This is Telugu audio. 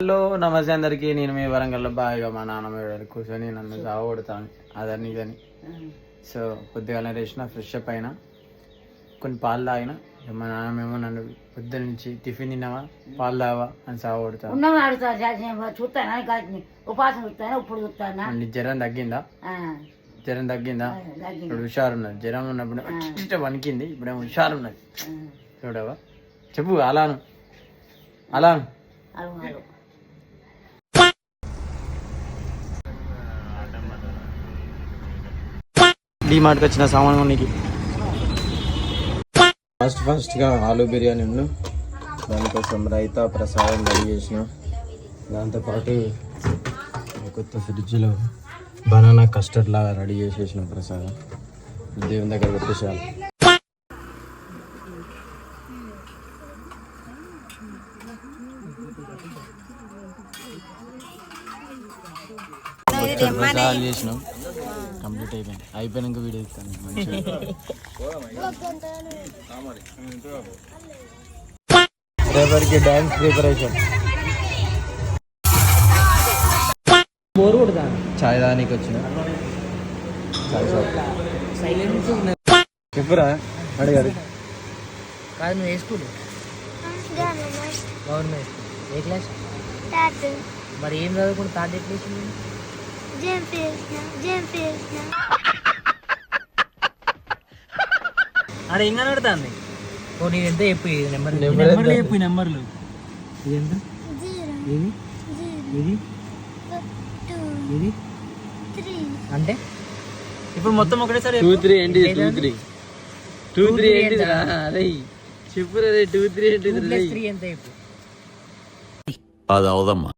హలో నమస్తే అందరికి. నేను మీ వరంగల్లో బాగా మా నాన్నమ్మ కూర్చొని నన్ను సాగొడతాను అదని ఇదని. సో పొద్దుగాల లేచిన ఫ్రెష్ అప్ అయినా, కొన్ని పాలు తాగిన. మా నాన్నమేమో నన్ను పొద్దు నుంచి టిఫిన్ తిన్నావా, పాలు తావా అని సాగొడతాను. జ్వరం తగ్గిందా? జ్వరం తగ్గిందా? ఇప్పుడు హుషారు ఉన్నది. జ్వరం ఉన్నప్పుడు వణికింది, ఇప్పుడేమో హుషారు ఉన్నది. చూడవా చెప్పు. అలాను అలాను డీమార్ట్కి వచ్చిన సామాన్ కొనికి. ఫస్ట్గా ఆలూ బిర్యానీ ఉండు, దానికోసం రైతా ప్రసాదం రెడీ చేసిన. దాంతోపాటు కొత్త ఫ్రిడ్జ్లో బనానా కస్టర్డ్ లాగా రెడీ చేసేసిన ప్రసాదం. దేవుని దగ్గర పెట్టేసాను. ప్రసాదాలు చేసినాం, కంప్లీట్ అయిపోయింది. అయిపోయినాక వీడియో ఇస్తాను మంచిగా. రేపటికి డ్యాన్స్ ప్రిపరేషన్. చాయ్ దానికి వచ్చిన చెప్పురా అడిగారు. కాదు నువ్వు ఏ స్కూల్? గవర్నమెంట్. ఏ క్లాస్? మరి ఏం చదువుకుంటే థర్డ్ ఎట్లా వేసింది? అరే ఇంకా నడుతుంది. ఓ నేను ఎంత చెప్పు నెంబర్లు చెప్పు. నెంబర్లు ఇది ఎంత? ఇది ఇది ఇది అంటే ఇప్పుడు మొత్తం ఒకటేసారి 2 3 ఏంటి? 2 3 ఏంటి? అరే చెప్పు రే. 2 3 ఏంటి? 2 + 3 ఎంత చెప్పు. అది అవదమ్మా.